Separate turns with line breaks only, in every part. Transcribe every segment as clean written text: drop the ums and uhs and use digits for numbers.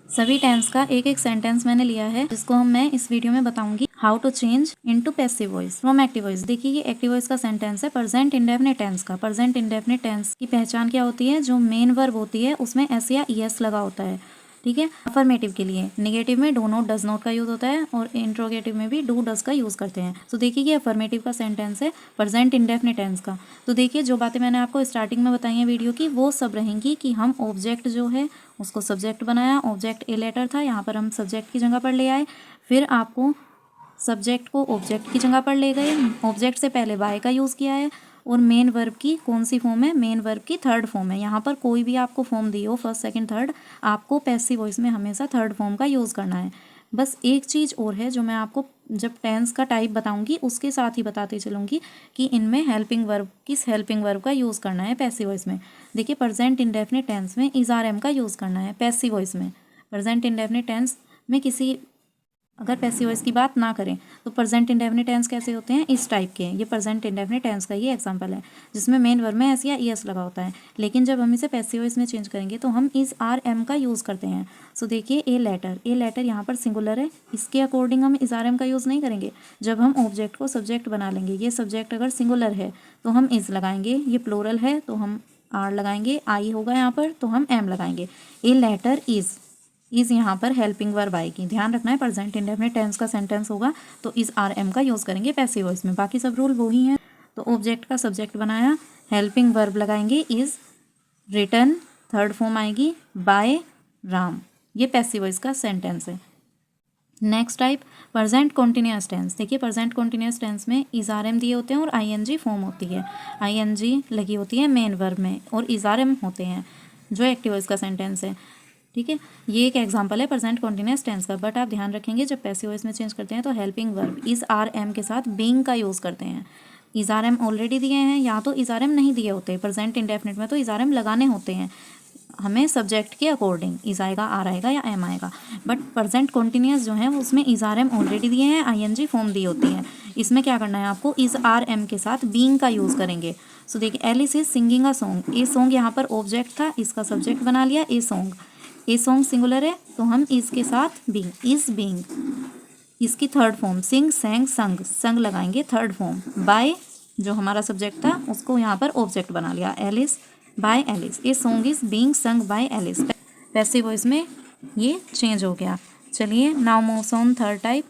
सभी टेंस का एक एक सेंटेंस मैंने लिया है जिसको मैं इस वीडियो में बताऊंगी how to change into passive voice from active voice. देखिए ये एक्टिव वॉइस का सेंटेंस है प्रेजेंट इंडेफिनिट टेंस का। प्रेजेंट इंडेफिनिट टेंस की पहचान क्या होती है? जो मेन वर्ब होती है उसमें एस या ईएस लगा होता है, ठीक है। अफर्मेटिव के लिए नेगेटिव में डू नॉट डज नॉट का यूज होता है और इंट्रोगेटिव में भी डू डज का यूज करते हैं। तो देखिए ये अफर्मेटिव का सेंटेंस है प्रेजेंट इंडेफिनिट टेंस का। तो देखिए जो बातें मैंने आपको स्टार्टिंग में बताई हैं वीडियो की वो सब रहेंगी कि हम ऑब्जेक्ट जो है उसको सब्जेक्ट बनाया, ऑब्जेक्ट ए लेटर था, यहाँ पर हम सब्जेक्ट की जगह पर ले आए, फिर आपको सब्जेक्ट को ऑब्जेक्ट की जगह पर ले गए, ऑब्जेक्ट से पहले वाई का यूज़ किया है और मेन वर्ब की कौन सी फॉर्म है? मेन वर्ब की थर्ड फॉर्म है। यहाँ पर कोई भी आपको फॉर्म दी हो फर्स्ट सेकंड थर्ड, आपको पैसिव वॉइस में हमेशा थर्ड फॉर्म का यूज़ करना है। बस एक चीज़ और है जो मैं आपको जब टेंस का टाइप बताऊंगी उसके साथ ही बताते चलूँगी कि इनमें हेल्पिंग वर्ब किस हेल्पिंग वर्ब का यूज़ करना है पैसिव वॉइस में। देखिए प्रेजेंट इंडेफिनिट टेंस में इज आर एम का यूज़ करना है पैसिव वॉइस में। प्रेजेंट इंडेफिनिट टेंस में किसी अगर पैसिव वॉइस की बात ना करें तो प्रेजेंट इंडेफिनिट टेंस कैसे होते हैं? इस टाइप के हैं। ये प्रेजेंट इंडेफिनिट टेंस का ये एग्जांपल है जिसमें मेन वर्ब में एस या ईएस लगा होता है। लेकिन जब हम इसे पैसिव वॉइस में चेंज करेंगे तो हम इस आर एम का यूज़ करते हैं। सो देखिए ए लेटर यहाँ पर सिंगुलर है, इसके अकॉर्डिंग हम इस आर एम का यूज़ नहीं करेंगे। जब हम ऑब्जेक्ट को सब्जेक्ट बना लेंगे, ये सब्जेक्ट अगर सिंगुलर है तो हम इज लगाएंगे, ये प्लूरल है तो हम आर लगाएंगे, आई होगा यहाँ पर तो हम एम लगाएंगे। ए लेटर इज यहाँ पर हेल्पिंग वर्ब आएगी। ध्यान रखना है प्रेजेंट इंडेफिनिट टेंस का सेंटेंस होगा तो इज आर एम का यूज़ करेंगे पैसिव वॉइस में। बाकी सब रूल वही हैं। तो ऑब्जेक्ट का सब्जेक्ट बनाया, हेल्पिंग वर्ब लगाएंगे इज, रिटन थर्ड फॉर्म आएगी बाय राम। ये पैसिव वॉइस का सेंटेंस है। Next type present continuous tense. देखिए प्रेजेंट कॉन्टिन्यूअस टेंस में इज आर एम दिए होते हैं और आईएनजी फॉर्म होती है, आईएनजी लगी होती है मेन वर्ब में और इज आर एम होते हैं जो एक्टिव वॉइस का सेंटेंस है, ठीक है। ये एक एग्जांपल है प्रेजेंट कॉन्टिन्यूअस टेंस का। बट आप ध्यान रखेंगे जब पैसिव वॉइस में चेंज करते हैं तो helping verb is are am के साथ बीइंग का यूज़ करते हैं। इज आर एम ऑलरेडी दिए हैं या तो इज आर एम नहीं दिए होते, प्रेजेंट इंडेफिनिट में तो इज आर एम लगाने होते हैं हमें सब्जेक्ट के अकॉर्डिंग, इज आएगा आर आएगा या एम आएगा। बट प्रेजेंट कॉन्टिन्यूअस जो है उसमें इज आर एम ऑलरेडी दिए हैं, आईएनजी फॉर्म दी होती है। इसमें क्या करना है आपको? इज आर एम के साथ बीइंग का यूज़ करेंगे। सो देखिए Alice is singing a song, a song यहाँ पर ऑब्जेक्ट था, इसका सब्जेक्ट बना लिया a song. A song singular है तो हम इज के साथ बीइंग, इज बीइंग, इसकी third form sing sang sung, sung लगाएंगे थर्ड फॉर्म। बाय जो हमारा सब्जेक्ट था उसको यहाँ पर ऑब्जेक्ट बना लिया, Alice by Alice. A song is being sung by Alice. Passive voice में ये चेंज हो गया। चलिए now moves on third type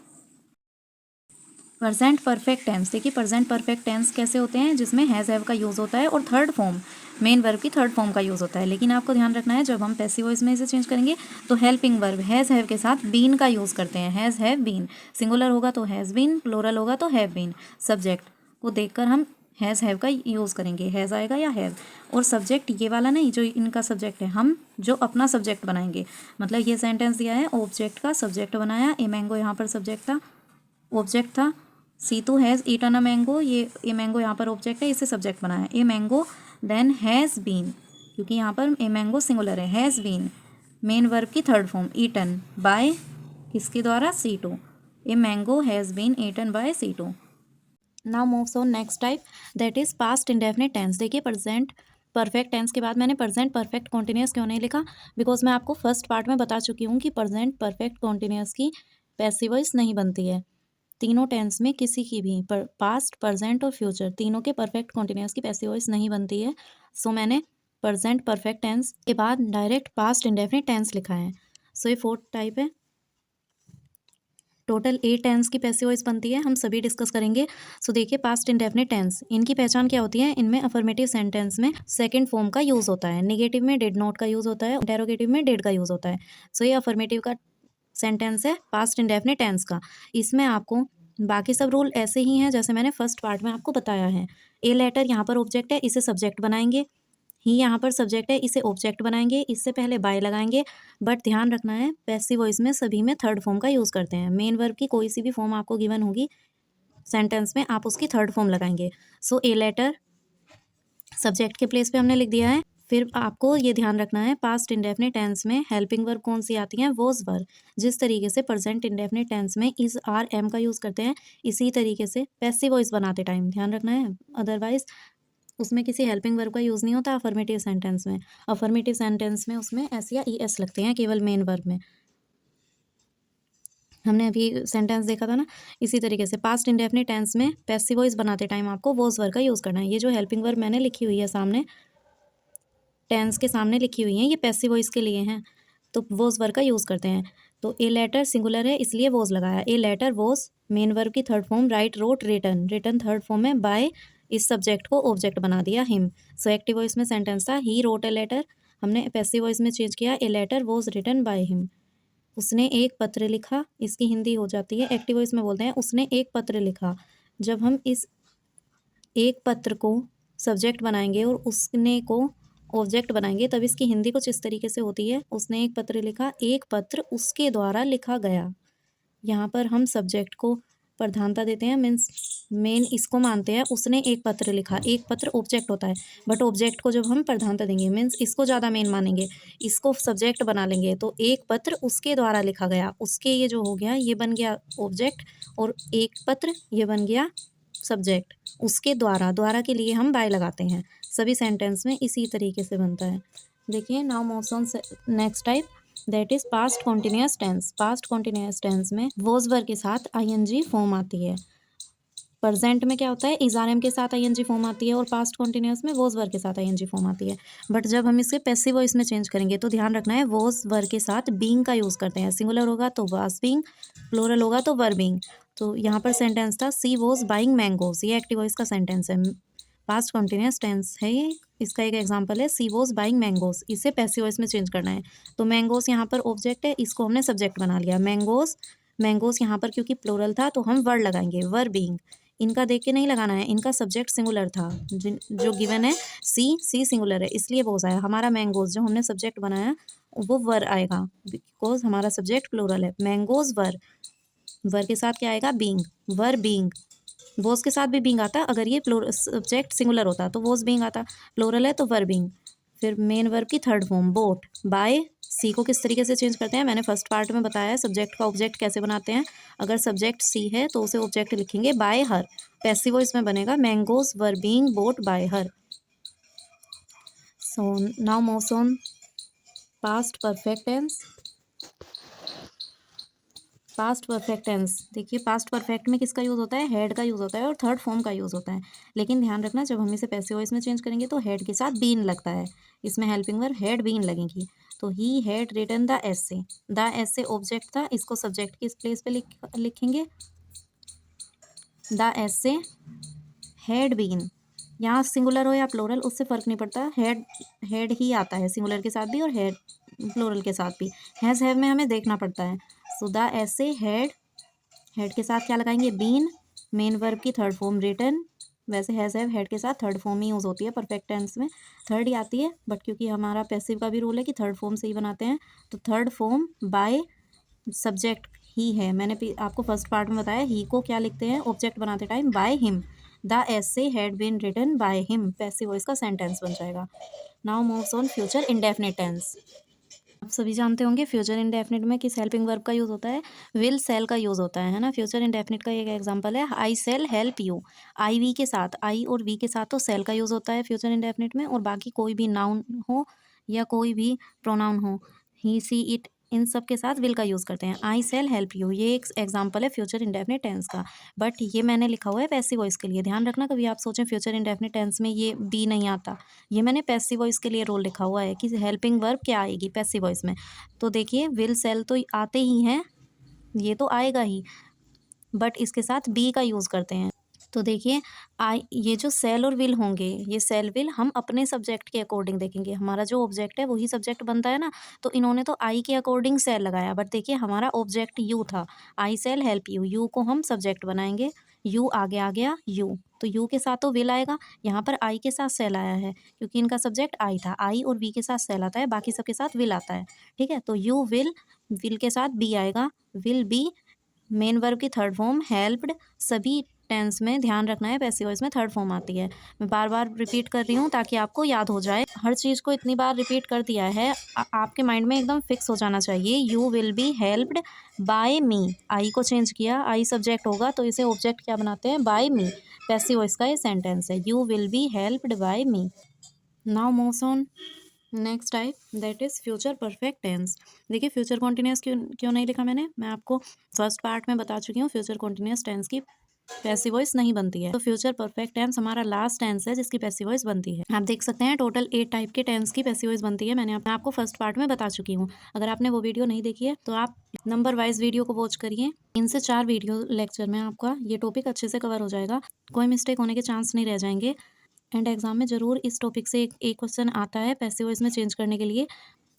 present perfect tense. देखिए प्रेजेंट परफेक्ट टेंस कैसे होते हैं? जिसमें हैज़ हैव का यूज़ होता है और थर्ड फॉर्म मेन वर्ब की थर्ड फॉर्म का यूज़ होता है। लेकिन आपको ध्यान रखना है जब हम पैसिव वॉइस में इसे चेंज करेंगे तो हेल्पिंग वर्ब हैज़ हैव के साथ बीन का यूज़ करते हैं। हैज़ हैव बीन, सिंगुलर होगा तो हैज़ बीन, प्लूरल होगा तो हैव बीन। सब्जेक्ट को देखकर हम हैज़ हैव का यूज़ करेंगे, हैज़ आएगा या हैव। और सब्जेक्ट ये वाला नहीं जो इनका सब्जेक्ट है, हम जो अपना सब्जेक्ट बनाएंगे। मतलब ये सेंटेंस दिया है, ऑब्जेक्ट का सब्जेक्ट बनाया, ए मैंगो यहाँ पर सब्जेक्ट था, ऑब्जेक्ट था। Situ has eaten a mango, ये ए मैंगो यहाँ पर ऑब्जेक्ट है, इसे सब्जेक्ट बनाया। A mango then has been, क्योंकि यहाँ पर ए मैंगो सिंगुलर है, हैज़ बीन मेन वर्ब की थर्ड फॉर्म ईटन बाय किसके द्वारा? Situ. A mango has been eaten by Situ. Now moves on next type that is past indefinite tense. देखिए present perfect tense के बाद मैंने प्रेजेंट परफेक्ट कॉन्टिन्यूअस क्यों नहीं लिखा? बिकॉज मैं आपको फर्स्ट पार्ट में बता चुकी हूँ कि प्रेजेंट परफेक्ट कॉन्टिन्यूअस की पैसिव वॉइस नहीं बनती है। तीनों टेंस में किसी की भी पास्ट प्रेजेंट और फ्यूचर तीनों के परफेक्ट कॉन्टिन्यूअस की पैसिव वॉइस नहीं बनती है। सो मैंने प्रेजेंट परफेक्ट टेंस के बाद डायरेक्ट पास्ट इंडेफिनिट टेंस लिखा है। सो ये फोर्थ टाइप है। टोटल 8 टेंस की पैसिव वॉइस बनती है, हम सभी डिस्कस करेंगे। सो देखिए पास्ट इंडेफिनिट टेंस, इनकी पहचान क्या होती है? इनमें अफर्मेटिव सेंटेंस में सेकंड फॉर्म का यूज़ होता है, नेगेटिव में डिड नॉट का यूज़ होता है, इंटेरोगेटिव में डिड का यूज़ होता है। सो ये अफर्मेटिव का सेंटेंस है पास्ट इंडेफिनिट टेंस का। इसमें आपको बाकी सब रूल ऐसे ही हैं जैसे मैंने फर्स्ट पार्ट में आपको बताया है। ए लेटर यहाँ पर ऑब्जेक्ट है, इसे सब्जेक्ट बनाएंगे। ही यहाँ पर सब्जेक्ट है, इसे ऑब्जेक्ट बनाएंगे, इससे पहले बाय लगाएंगे। बट ध्यान रखना है पैसिव वॉइस में सभी में थर्ड फॉर्म का यूज़ करते हैं। मेन वर्ब की कोई सी भी फॉर्म आपको गिवन होगी सेंटेंस में, आप उसकी थर्ड फॉर्म लगाएंगे। सो ए लेटर सब्जेक्ट के प्लेस पे हमने लिख दिया है। फिर आपको ये ध्यान रखना है पास्ट इंडेफिनिट टेंस में हेल्पिंग वर्ब कौन सी आती हैं? Was verb. जिस तरीके से प्रेजेंट इंडेफिनिट टेंस में इज आर एम का यूज़ करते हैं, इसी तरीके से पैसिव वॉइस बनाते टाइम ध्यान रखना है। अदरवाइज उसमें किसी हेल्पिंग वर्ब का यूज़ नहीं होता अफर्मेटिव सेंटेंस में। अफर्मेटिव सेंटेंस में उसमें एस या ई एस लगते हैं केवल मेन वर्ब में। हमने अभी सेंटेंस देखा था ना, इसी तरीके से पास्ट इंडेफिनिट टेंस में पैसिव वॉइस बनाते टाइम आपको वॉज वर्ब का यूज़ करना है। ये जो हेल्पिंग वर्ब मैंने लिखी हुई है सामने, टेंस के सामने लिखी हुई हैं, ये पैसिव वॉइस के लिए हैं, तो वॉज वर्ब का यूज़ करते हैं। तो ए लेटर सिंगुलर है इसलिए वॉज लगाया। A letter was main verb की third form, write wrote written, written third form में, बाय इस सब्जेक्ट को ऑब्जेक्ट बना दिया हिम। सो एक्टिव वॉइस में सेंटेंस था ही रोट ए लेटर, हमने पैसिव वॉइस में चेंज किया a letter was written by him. उसने एक पत्र लिखा, इसकी हिंदी हो जाती है, एक्टिव वॉइस में बोलते हैं उसने एक पत्र लिखा। जब हम इस एक पत्र को सब्जेक्ट बनाएंगे और उसने को ऑब्जेक्ट बनाएंगे तब इसकी हिंदी कुछ इस तरीके से होती है, उसने एक पत्र लिखा, एक पत्र उसके द्वारा लिखा गया। यहाँ पर हम सब्जेक्ट को प्रधानता देते हैं, मीन्स मेन इसको मानते हैं, उसने एक पत्र लिखा, एक पत्र ऑब्जेक्ट होता है, बट ऑब्जेक्ट को जब हम प्रधानता देंगे मीन्स इसको ज़्यादा मेन मानेंगे, इसको सब्जेक्ट बना लेंगे, तो एक पत्र उसके द्वारा लिखा गया, उसके ये जो हो गया ये बन गया ऑब्जेक्ट, और एक पत्र ये बन गया सब्जेक्ट। उसके द्वारा, द्वारा के लिए हम बाय लगाते हैं, सभी सेंटेंस में इसी तरीके से बनता है। देखिए now moves on next type, that is past continuous tense. Past continuous tense में वॉज वर्ब के साथ आईएनजी फॉर्म आती है। प्रेजेंट में क्या होता है, इज आर एम के साथ आईएनजी फॉर्म आती है, और पास्ट कॉन्टिन्यूस में वॉज वर्ब के साथ आईएनजी फॉर्म आती है। बट जब हम इसे पैसिव वॉइस में चेंज करेंगे तो ध्यान रखना है वॉज वर्ब के साथ बीइंग का यूज़ करते हैं। सिंगुलर होगा तो वाज बीइंग, प्लूरल होगा तो वर बीइंग। तो यहाँ पर सेंटेंस था सी वॉज बाइंग मैंगोज, ये एक्टिव वॉइस का सेंटेंस है, पास्ट कॉन्टिन्यूस टेंस है ये। इसका एक एग्जांपल है सी वॉज बाइंग मैंगोज, इसे पैसिव वॉइस में चेंज करना है। तो मैंगोज यहाँ पर ऑब्जेक्ट है, इसको हमने सब्जेक्ट बना लिया। मैंगोज, मैंगोज यहाँ पर क्योंकि प्लूरल था तो हम वर्ड लगाएंगे, वर बीइंग। इनका देख के नहीं लगाना है, इनका सब्जेक्ट सिंगुलर था, जो गिवन है सी सिंगुलर है इसलिए वॉज आया। हमारा मैंगोज जो हमने सब्जेक्ट बनाया वो वर आएगा, बिकॉज हमारा सब्जेक्ट प्लूरल है। मैंगोज वर के साथ क्या आएगा, बीइंग, वर बीइंग। वॉज के साथ भी बीइंग आता अगर ये सब्जेक्ट सिंगुलर होता, तो वॉज बीइंग आता, प्लूरल है तो वर बीइंग। फिर मेन वर्ब की थर्ड फॉर्म बोट, बाय। सी को किस तरीके से चेंज करते हैं मैंने फर्स्ट पार्ट में बताया है, सब्जेक्ट का ऑब्जेक्ट कैसे बनाते हैं। अगर सब्जेक्ट सी है तो उसे ऑब्जेक्ट लिखेंगे बाय हर, पैसिव वॉइस में बनेगा mangoes were being bought by her. So now moves on past perfect tense. Past perfect tense, देखिए पास्ट परफेक्ट में किसका यूज़ होता है, हेड का यूज़ होता है और थर्ड फॉर्म का यूज़ होता है। लेकिन ध्यान रखना जब हम इसे पैसिव वॉइस में चेंज करेंगे तो हेड के साथ बीन लगता है, इसमें हेल्पिंग वर्ब हेड बीन लगेगी। तो he had written the essay, the essay object था, इसको सब्जेक्ट की प्लेस पे लिखेंगे। द एसे हैड बीन, यहाँ सिंगुलर हो या प्लोरल उससे फ़र्क नहीं पड़ता, हेड ही आता है सिंगुलर के साथ भी और हेड प्लोरल के साथ भी। हैज़ हैव में हमें देखना पड़ता है। सो द ऐसे हेड के साथ क्या लगाएंगे, बीन, मेन वर्ब की थर्ड फॉर्म रिटन। वैसे हैज़ हैव हेड के साथ थर्ड फॉर्म ही यूज़ होती है परफेक्ट टेंस में, थर्ड ही आती है, बट क्योंकि हमारा पैसिव का भी रूल है कि थर्ड फॉर्म से ही बनाते हैं, तो थर्ड फॉर्म बाय सब्जेक्ट ही है। मैंने आपको फर्स्ट पार्ट में बताया ही को क्या लिखते हैं ऑब्जेक्ट बनाते time, by him. The essay had been written by him, passive voice का सेंटेंस बन जाएगा। Now moves on future indefinite tense. आप सभी जानते होंगे फ्यूचर इंडेफिनिट में किस हेल्पिंग वर्ब का यूज़ होता है, विल सेल का यूज़ होता है ना। फ्यूचर इंडेफिनिट का एक एग्जांपल है I shall help you, I we के साथ, आई और वी के साथ तो सेल का यूज़ होता है फ्यूचर इंडेफिनिट में, और बाकी कोई भी नाउन हो या कोई भी प्रोनाउन हो, ही सी इट, इन सब के साथ विल का यूज़ करते हैं। आई सेल हेल्प यू ये एक एग्जांपल है फ्यूचर इंडेफिनिट टेंस का, बट ये मैंने लिखा हुआ है पैसिव वॉइस के लिए। ध्यान रखना कभी आप सोचें फ्यूचर इंडेफिनिट टेंस में ये बी नहीं आता, ये मैंने पैसिव वॉइस के लिए रोल लिखा हुआ है कि हेल्पिंग वर्ब क्या आएगी पैसिव वॉइस में। तो देखिए विल सेल तो आते ही हैं, ये तो आएगा ही, बट इसके साथ बी का यूज़ करते हैं। तो देखिए आई, ये जो सेल और विल होंगे, ये सेल विल हम अपने सब्जेक्ट के अकॉर्डिंग देखेंगे, हमारा जो ऑब्जेक्ट है वही सब्जेक्ट बनता है ना, तो इन्होंने तो आई के अकॉर्डिंग सेल लगाया, बट देखिए हमारा ऑब्जेक्ट यू था, आई सेल हेल्प यू, यू को हम सब्जेक्ट बनाएंगे, यू आगे आ गया यू, तो यू के साथ तो विल आएगा, यहाँ पर आई के साथ सेल आया है क्योंकि इनका सब्जेक्ट आई था, आई और वी के साथ सेल आता है, बाकी सबके साथ विल आता है, ठीक है। तो यू विल के साथ बी आएगा, विल बी, मेन वर्ब की थर्ड फॉर्म हेल्प्ड, सभी टेंस में ध्यान रखना है पैसिव वॉइस में थर्ड फॉर्म आती है। मैं बार बार रिपीट कर रही हूँ ताकि आपको याद हो जाए, हर चीज़ को इतनी बार रिपीट कर दिया है, आपके माइंड में एकदम फिक्स हो जाना चाहिए। You will be helped by me, I को चेंज किया, आई सब्जेक्ट होगा तो इसे ऑब्जेक्ट क्या बनाते हैं, बाय मी, पैसिव वॉइस का ये सेंटेंस है, you will be helped by me. Now moves on next type that is future perfect tense. देखिए फ्यूचर कॉन्टिन्यूस क्यों क्यों नहीं लिखा मैंने, मैं आपको फर्स्ट पार्ट में बता चुकी हूँ फ्यूचर कॉन्टिन्यूस टेंस की पैसिव वॉइस नहीं बनती है। तो फ्यूचर परफेक्ट टेंस हमारा लास्ट टेंस है जिसकी पैसिव वॉइस बनती है। आप देख सकते हैं टोटल 8 टाइप के टेंस की पैसिव वॉइस बनती है। मैंने आपको फर्स्ट पार्ट में बता चुकी हूँ। अगर आपने वो वीडियो नहीं देखी है तो आप नंबर वाइज वीडियो को वॉच करिए। 3 से 4 वीडियो लेक्चर में आपका ये टॉपिक अच्छे से कवर हो जाएगा, कोई मिस्टेक होने के चांस नहीं रह जाएंगे। एंड एग्जाम में जरूर इस टॉपिक से एक क्वेश्चन आता है पैसिव वॉइस में चेंज करने के लिए।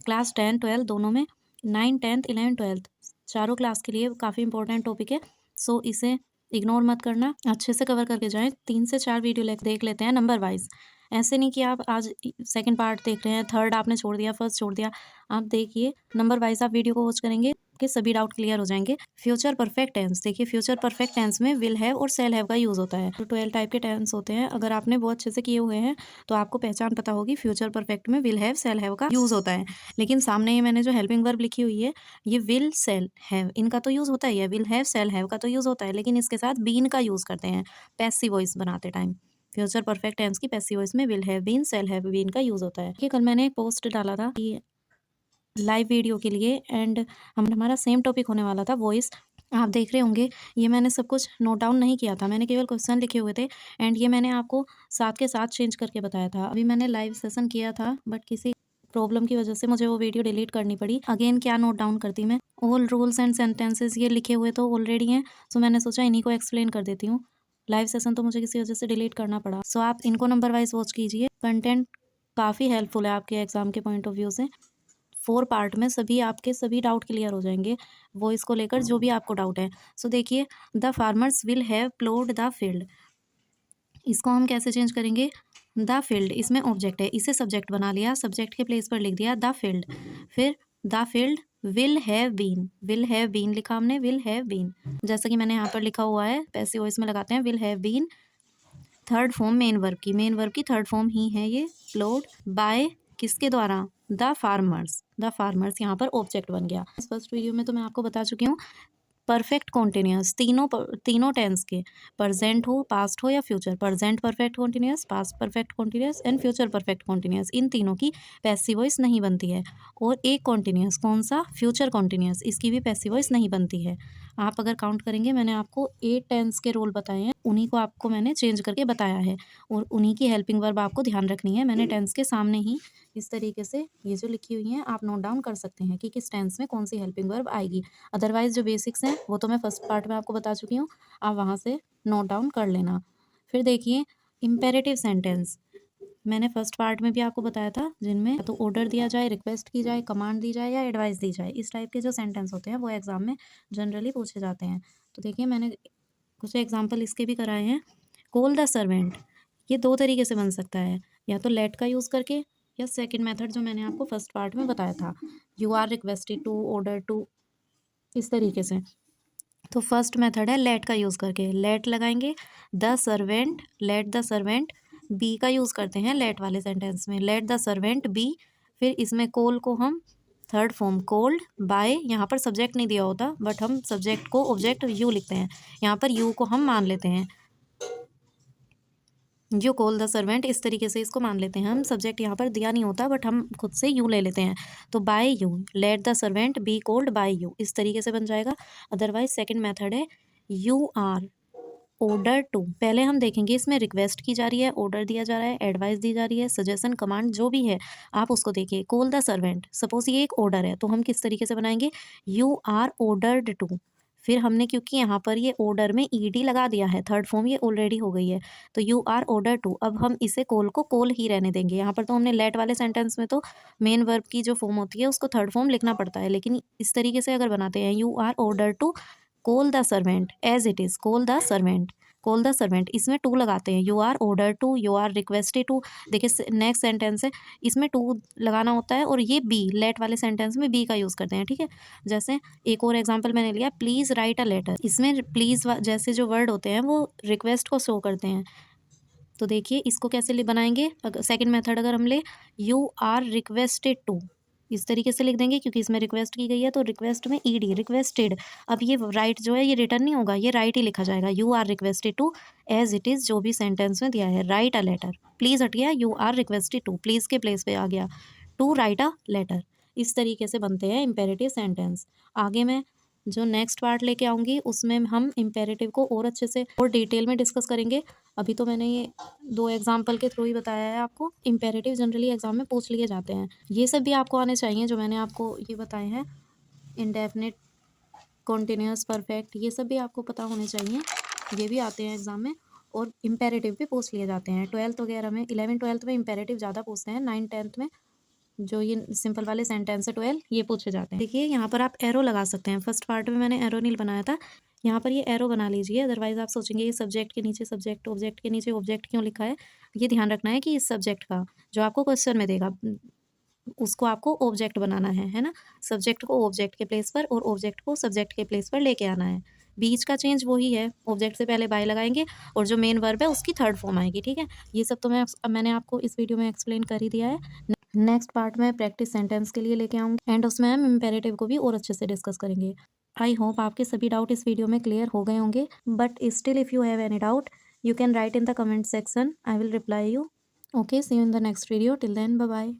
क्लास 10 12 दोनों में, 9 10 11 12 चारों क्लास के लिए काफ़ी इंपॉर्टेंट टॉपिक है। सो इसे इग्नोर मत करना, अच्छे से कवर करके जाएं। 3 से 4 वीडियो देख लेते हैं नंबर वाइज। ऐसे नहीं कि आप आज सेकंड पार्ट देख रहे हैं, थर्ड आपने छोड़ दिया, फर्स्ट छोड़ दिया। आप देखिए नंबर वाइज आप वीडियो को वॉच करेंगे कि सभी डाउट क्लियर हो जाएंगे। फ्यूचर परफेक्ट टेंस, देखिए फ्यूचर परफेक्ट टेंस में विल हैव और सेल हैव का यूज़ होता है। तो 12 टाइप के टेंस होते हैं, अगर आपने बहुत अच्छे से किए हुए हैं तो आपको पहचान पता होगी। फ्यूचर परफेक्ट में विल हैव सेल हैव का यूज़ होता है। लेकिन सामने ये मैंने जो हेल्पिंग वर्ब लिखी हुई है, ये विल सेल हैव, इनका तो यूज़ होता ही है। विल हैव सेल हैव का तो यूज़ होता है, लेकिन इसके साथ बीन का यूज़ करते हैं पैसिव वॉइस बनाते टाइम। फ्यूचर परफेक्ट टेंस की पैसिव वॉइस में will have been shall have been का यूज़ होता है। कल मैंने एक पोस्ट डाला था कि लाइव वीडियो के लिए, एंड हमारा सेम टॉपिक होने वाला था वॉइस। आप देख रहे होंगे ये मैंने सब कुछ नोट डाउन नहीं किया था, मैंने केवल क्वेश्चन लिखे हुए थे एंड ये मैंने आपको साथ के साथ चेंज करके बताया था। अभी मैंने लाइव सेशन किया था बट किसी प्रॉब्लम की वजह से मुझे वो वीडियो डिलीट करनी पड़ी। अगेन क्या नोट डाउन करती मैं, ऑल रूल्स एंड सेंटेंसेस ये लिखे हुए तो ऑलरेडी हैं, सो मैंने सोचा इन्हीं को एक्सप्लेन कर देती हूँ। लाइव सेशन तो मुझे किसी वजह से डिलीट करना पड़ा। सो आप इनको नंबर वाइज वॉच कीजिए, कंटेंट काफ़ी हेल्पफुल है आपके एग्जाम के पॉइंट ऑफ व्यू से। 4 पार्ट में सभी आपके सभी डाउट क्लियर हो जाएंगे वॉइस को लेकर, जो भी आपको डाउट है। सो देखिए, the farmers will have प्लोड the field, इसको हम कैसे चेंज करेंगे। द फील्ड इसमें ऑब्जेक्ट है, इसे सब्जेक्ट बना लिया, सब्जेक्ट के प्लेस पर लिख दिया द फील्ड। फिर the field will have been, will have been लिखा हमने, विल हैव बीन जैसा कि मैंने यहाँ पर लिखा हुआ है, पैसिव वॉइस में लगाते हैं will have been. Third form main verb की, मेन वर्ब की थर्ड फॉर्म ही है ये, प्लोड बाय किसके द्वारा, द फार्मर्स। द फार्मर्स यहाँ पर ऑब्जेक्ट बन गया। फर्स्ट वीडियो में तो मैं आपको बता चुकी हूँ परफेक्ट कॉन्टिन्यूस तीनों टेंस के, प्रेजेंट हो, पास्ट हो या future, present perfect continuous, past perfect continuous and future perfect continuous, इन तीनों की पैसिव वॉइस नहीं बनती है। और एक कॉन्टिन्यूस कौन सा, फ्यूचर कॉन्टिन्यूस, इसकी भी पैसिव वॉइस नहीं बनती है। आप अगर काउंट करेंगे, मैंने आपको 8 टेंस के रोल बताए हैं, उन्हीं को आपको मैंने चेंज करके बताया है और उन्हीं की हेल्पिंग वर्ब आपको ध्यान रखनी है। मैंने टेंस के सामने ही इस तरीके से ये जो लिखी हुई हैं आप नोट डाउन कर सकते हैं कि किस टेंस में कौन सी हेल्पिंग वर्ब आएगी। अदरवाइज जो बेसिक्स हैं वो तो मैं फर्स्ट पार्ट में आपको बता चुकी हूँ, आप वहाँ से नोट डाउन कर लेना। फिर देखिए इम्पेरेटिव सेंटेंस, मैंने फर्स्ट पार्ट में भी आपको बताया था, जिनमें तो ऑर्डर दिया जाए, रिक्वेस्ट की जाए, कमांड दी जाए या एडवाइस दी जाए, इस टाइप के जो सेंटेंस होते हैं वो एग्जाम में जनरली पूछे जाते हैं। तो देखिए मैंने कुछ एग्जाम्पल इसके भी कराए हैं। कॉल द सर्वेंट, ये 2 तरीके से बन सकता है, या तो लेट का यूज़ करके या सेकंड मेथड जो मैंने आपको फर्स्ट पार्ट में बताया था, you are requested to, order to, इस तरीके से। तो फर्स्ट मेथड है लेट का यूज़ करके, लेट लगाएंगे, the servant, let the servant, be का यूज़ करते हैं लेट वाले सेंटेंस में, लेट द सर्वेंट बी। फिर इसमें कॉल को हम थर्ड फॉर्म कॉल्ड बाय, यहाँ पर सब्जेक्ट नहीं दिया होता बट हम सब्जेक्ट को ऑब्जेक्ट यू लिखते हैं, यहाँ पर यू को हम मान लेते हैं, जो कॉल द सर्वेंट, इस तरीके से इसको मान लेते हैं हम, सब्जेक्ट यहाँ पर दिया नहीं होता बट हम खुद से यू ले लेते हैं। तो by you, let the servant be called by you, इस तरीके से बन जाएगा। अदरवाइज सेकंड मेथड है यू आर ऑर्डर टू, पहले हम देखेंगे इसमें रिक्वेस्ट की जा रही है, ऑर्डर दिया जा रहा है, एडवाइस दी जा रही है, सजेशन, कमांड जो भी है आप उसको देखिए। कॉल द सर्वेंट, सपोज ये एक ऑर्डर है तो हम किस तरीके से बनाएंगे, यू आर ऑर्डर्ड टू। फिर हमने क्योंकि यहाँ पर ये ऑर्डर में ईडी लगा दिया है, थर्ड फॉर्म ये ऑलरेडी हो गई है, तो यू आर ऑर्डर टू, अब हम इसे कॉल को कॉल ही रहने देंगे। यहाँ पर तो हमने लेट वाले सेंटेंस में तो मेन वर्ब की जो फॉर्म होती है उसको थर्ड फॉर्म लिखना पड़ता है, लेकिन इस तरीके से अगर बनाते हैं you are order to call the servant as it is, call the servant, call the servant, इसमें टू लगाते हैं, you are order to, you are requested to. देखिए नेक्स्ट सेंटेंस है, इसमें टू लगाना होता है और ये बी, लेट वाले सेंटेंस में बी का यूज़ करते हैं, ठीक है। जैसे एक और एग्जांपल मैंने लिया, प्लीज़ राइट अ लेटर, इसमें प्लीज़ जैसे जो वर्ड होते हैं वो रिक्वेस्ट को शो करते हैं। तो देखिए इसको कैसे बनाएंगे, सेकंड मेथड अगर हम ले, यू आर रिक्वेस्टेड टू, इस तरीके से लिख देंगे क्योंकि इसमें रिक्वेस्ट की गई है, तो रिक्वेस्ट में ईडी, रिक्वेस्टेड, अब ये राइट जो है ये रिटर्न नहीं होगा, ये राइट ही लिखा जाएगा, you are requested to as it is, जो भी सेंटेंस में दिया है, राइट अ लेटर, प्लीज़ हट गया, you are requested to, please के प्लेस पे आ गया, टू राइट अ लेटर। इस तरीके से बनते हैं इम्पेरेटिव सेंटेंस। आगे मैं जो नेक्स्ट पार्ट लेके आऊँगी उसमें हम इम्पेरेटिव को और अच्छे से और डिटेल में डिस्कस करेंगे। अभी तो मैंने ये 2 एग्जाम्पल के थ्रू ही बताया है आपको। इम्पेरेटिव जनरली एग्जाम में पूछ लिए जाते हैं। ये सब भी आपको आने चाहिए जो मैंने आपको ये बताए हैं। इंडेफिनिट, कॉन्टिन्यूअस, परफेक्ट, ये सब भी आपको पता होने चाहिए। ये भी आते हैं एग्जाम में और इम्पेरेटिव भी पूछ लिए जाते हैं। 12th वगैरह में, 11th-12th में इम्पेरेटिव ज़्यादा पूछते हैं। 9th-10th में जो ये सिंपल वाले सेंटेंस है 12 ये पूछे जाते हैं। देखिए यहाँ पर आप एरो लगा सकते हैं। फर्स्ट पार्ट में मैंने एरो नहीं बनाया था, यहाँ पर ये एरो बना लीजिए। अदरवाइज आप सोचेंगे ये सब्जेक्ट के नीचे सब्जेक्ट, ऑब्जेक्ट के नीचे ऑब्जेक्ट क्यों लिखा है। ये ध्यान रखना है कि इस सब्जेक्ट का जो आपको क्वेश्चन में देगा उसको आपको ऑब्जेक्ट बनाना है ना। सब्जेक्ट को ऑब्जेक्ट के प्लेस पर और ऑब्जेक्ट को सब्जेक्ट के प्लेस पर लेके आना है। बीच का चेंज वही है, ऑब्जेक्ट से पहले बाय लगाएंगे और जो मेन वर्ब है उसकी थर्ड फॉर्म आएगी। ठीक है, ये सब तो मैंने आपको इस वीडियो में एक्सप्लेन कर ही दिया है। नेक्स्ट पार्ट में प्रैक्टिस सेंटेंस के लिए लेके आऊँगी एंड उसमें हम इम्पेरेटिव को भी और अच्छे से डिस्कस करेंगे। आई होप आपके सभी डाउट इस वीडियो में क्लियर हो गए होंगे, but still if you have any doubt you can write in the comment section, I will reply you. Okay, see you in the next video, till then bye bye.